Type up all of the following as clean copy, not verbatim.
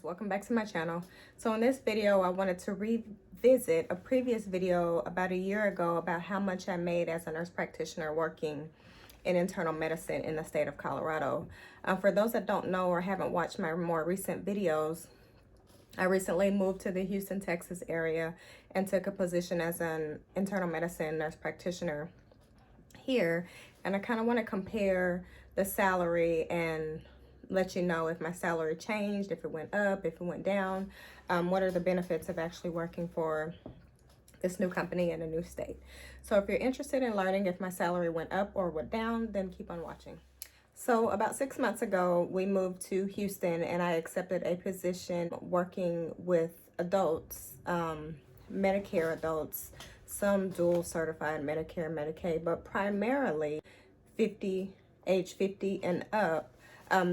welcome back to my channel. So in this video, I wanted to revisit a previous video about a year ago about how much I made as a nurse practitioner working in internal medicine in the state of Colorado. For those that don't know or haven't watched my more recent videos, I recently moved to the Houston, Texas area and took a position as an internal medicine nurse practitioner here. And I kind of want to compare the salary and let you know if my salary changed, if it went up, if it went down, what are the benefits of actually working for this new company in a new state. So if you're interested in learning if my salary went up or went down, then keep on watching. So about 6 months ago, we moved to Houston and I accepted a position working with adults, Medicare adults, some dual certified Medicare, Medicaid, but primarily age 50 and up,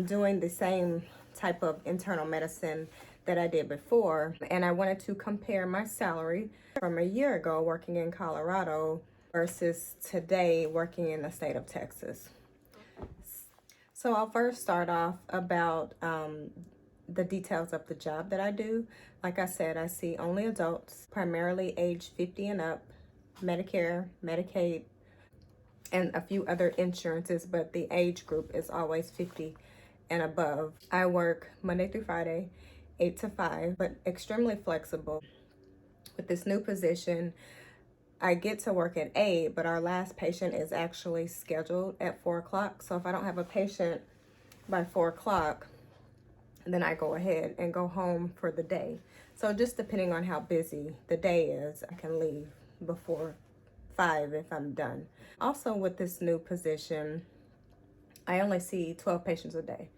doing the same type of internal medicine that I did before. And I wanted to compare my salary from a year ago working in Colorado versus today working in the state of Texas. So I'll first start off about the details of the job that I do. Like I said, I see only adults, primarily age 50 and up, Medicare, Medicaid, and a few other insurances, but the age group is always 50 and above. I work Monday through Friday, 8 to 5, but extremely flexible. With this new position, I get to work at 8, but our last patient is actually scheduled at 4 o'clock. So if I don't have a patient by 4 o'clock, then I go ahead and go home for the day. So just depending on how busy the day is, I can leave before 5 if I'm done. Also with this new position, I only see 12 patients a day.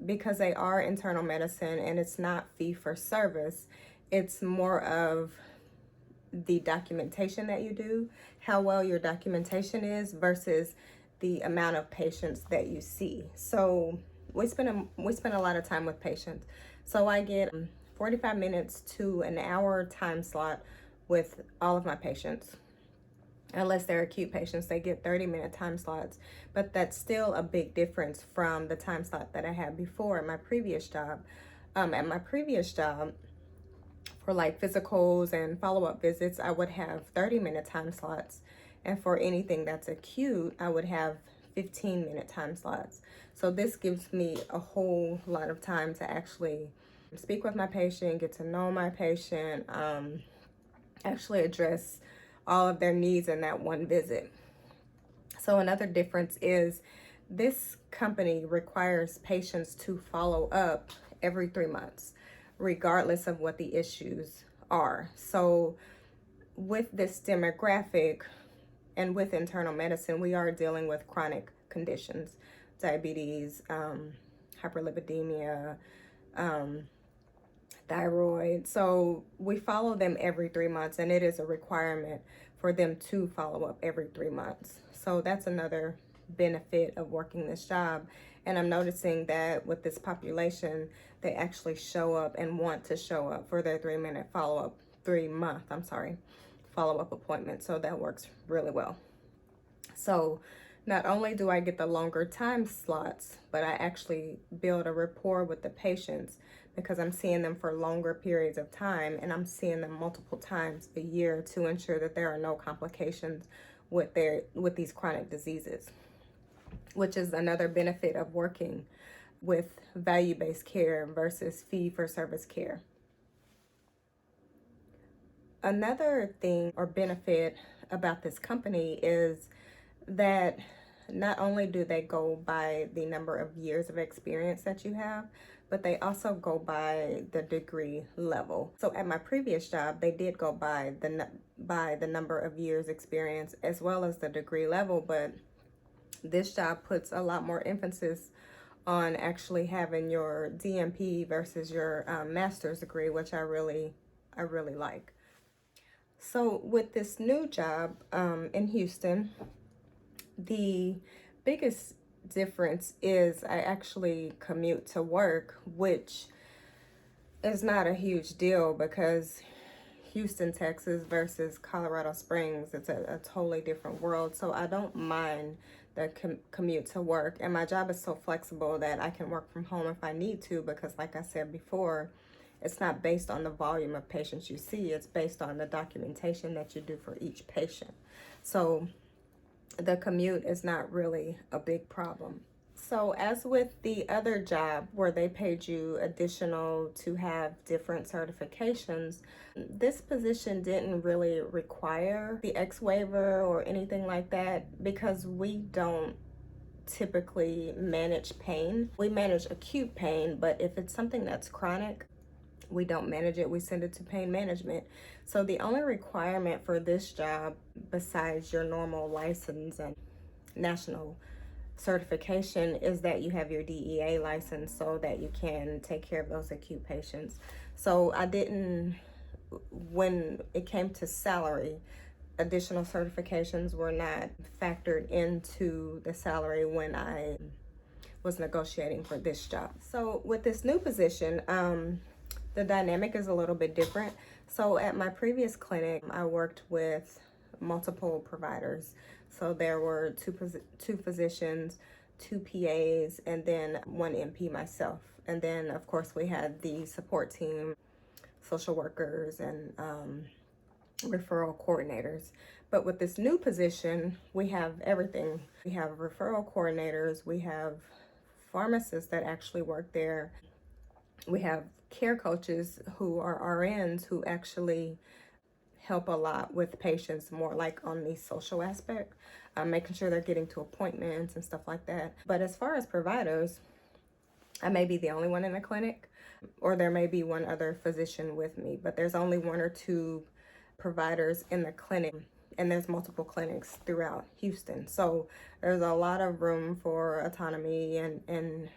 Because they are internal medicine and it's not fee for service, it's more of the documentation that you do, how well your documentation is versus the amount of patients that you see. So we spend a lot of time with patients. So I get 45 minutes to an hour time slot with all of my patients. Unless they're acute patients, they get 30-minute time slots. But that's still a big difference from the time slot that I had before at my previous job. At my previous job, for like physicals and follow-up visits, I would have 30-minute time slots. And for anything that's acute, I would have 15-minute time slots. So this gives me a whole lot of time to actually speak with my patient, get to know my patient, actually address all of their needs in that one visit. So another difference is this company requires patients to follow up every 3 months, regardless of what the issues are. So with this demographic and with internal medicine, we are dealing with chronic conditions, diabetes, hyperlipidemia, thyroid. So we follow them every 3 months, and it is a requirement for them to follow up every 3 months. So that's another benefit of working this job. And I'm noticing that with this population, they actually show up and want to show up for their 3-month follow-up appointment. So that works really well. So not only do I get the longer time slots, but I actually build a rapport with the patients because I'm seeing them for longer periods of time, and I'm seeing them multiple times a year to ensure that there are no complications with these chronic diseases, which is another benefit of working with value-based care versus fee-for-service care. Another thing or benefit about this company is that not only do they go by the number of years of experience that you have, but they also go by the degree level. So at my previous job, they did go by the number of years experience as well as the degree level, but this job puts a lot more emphasis on actually having your DNP versus your master's degree, which I really like. So with this new job in Houston, the biggest difference is I actually commute to work, which is not a huge deal because Houston, Texas versus Colorado Springs, it's a totally different world. So I don't mind the commute to work, and my job is so flexible that I can work from home if I need to, because like I said before, It's not based on the volume of patients you see, it's based on the documentation that you do for each patient. So the commute is not really a big problem. So as with the other job where they paid you additional to have different certifications, this position didn't really require the X waiver or anything like that, because we don't typically manage pain. We manage acute pain, but if it's something that's chronic, we don't manage it. We send it to pain management. So the only requirement for this job, besides your normal license and national certification, is that you have your DEA license so that you can take care of those acute patients. So I didn't, when it came to salary, additional certifications were not factored into the salary when I was negotiating for this job. So with this new position, the dynamic is a little bit different. So at my previous clinic, I worked with multiple providers. So there were two physicians, 2 PAs, and then 1 NP myself. And then of course we had the support team, social workers, and referral coordinators. But with this new position, we have everything. We have referral coordinators, we have pharmacists that actually work there, we have care coaches who are RNs who actually help a lot with patients, more like on the social aspect, making sure they're getting to appointments and stuff like that. But as far as providers, I may be the only one in the clinic, or there may be one other physician with me, but there's only 1 or 2 providers in the clinic, and there's multiple clinics throughout Houston. So there's a lot of room for autonomy and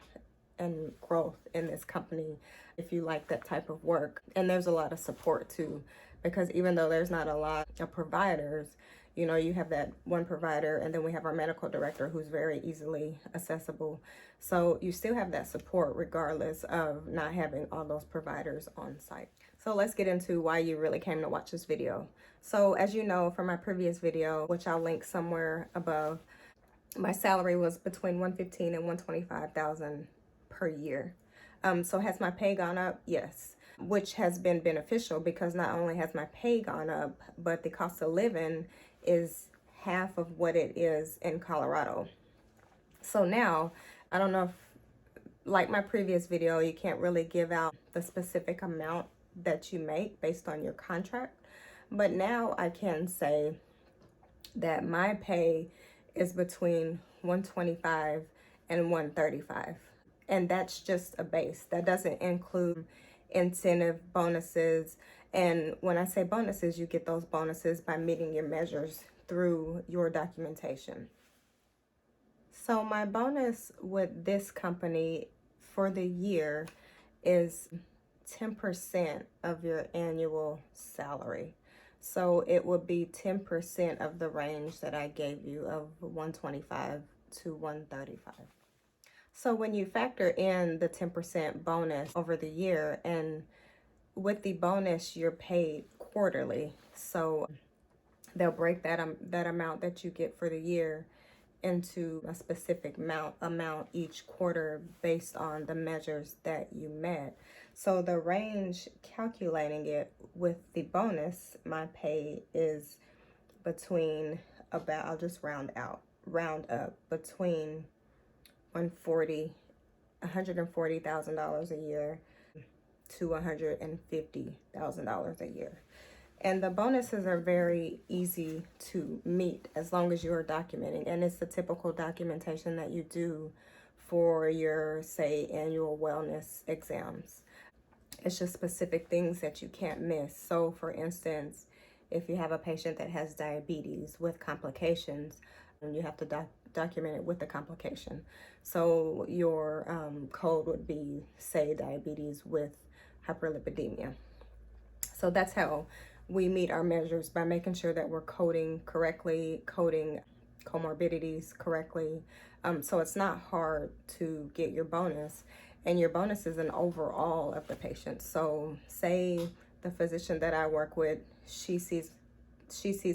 growth in this company if you like that type of work. And there's a lot of support too, because even though there's not a lot of providers, you know, you have that one provider, and then we have our medical director who's very easily accessible. So you still have that support regardless of not having all those providers on site. So let's get into why you really came to watch this video. So as you know from my previous video, which I'll link somewhere above, my salary was between $115,000 and $125,000 per year. So has my pay gone up? Yes, which has been beneficial, because not only has my pay gone up, but the cost of living is half of what it is in Colorado. So now, I don't know if, like my previous video, you can't really give out the specific amount that you make based on your contract, but now I can say that my pay is between $125,000 and $135,000. And that's just a base. That doesn't include incentive bonuses. And when I say bonuses, you get those bonuses by meeting your measures through your documentation. So my bonus with this company for the year is 10% of your annual salary. So it would be 10% of the range that I gave you of $125,000 to $135,000. So when you factor in the 10% bonus over the year, and with the bonus, you're paid quarterly. So they'll break that amount that you get for the year into a specific amount each quarter based on the measures that you met. So the range, calculating it with the bonus, my pay is between about, I'll just round up, between $140,000 a year to $150,000 a year. And the bonuses are very easy to meet as long as you are documenting. And it's the typical documentation that you do for your, say, annual wellness exams. It's just specific things that you can't miss. So for instance, if you have a patient that has diabetes with complications, you have to document it with the complication. So your code would be, say, diabetes with hyperlipidemia. So that's how we meet our measures, by making sure that we're coding correctly, coding comorbidities correctly. So it's not hard to get your bonus, and your bonus is an overall of the patient. So say the physician that I work with, she sees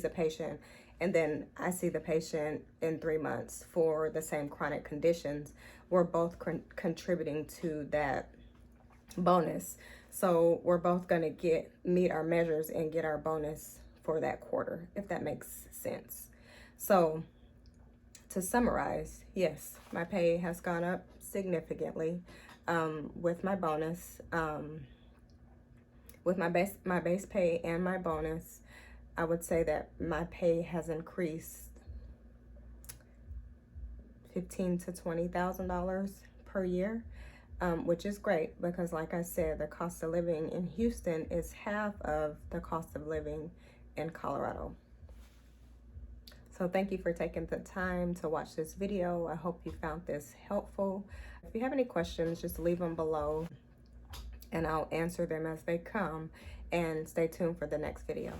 a patient, and then I see the patient in 3 months for the same chronic conditions. We're both contributing to that bonus. So we're both gonna meet our measures and get our bonus for that quarter, if that makes sense. So to summarize, yes, my pay has gone up significantly with my bonus, with my base pay and my bonus. I would say that my pay has increased $15,000 to $20,000 per year, which is great because, like I said, the cost of living in Houston is half of the cost of living in Colorado. So thank you for taking the time to watch this video. I hope you found this helpful. If you have any questions, just leave them below and I'll answer them as they come, and stay tuned for the next video.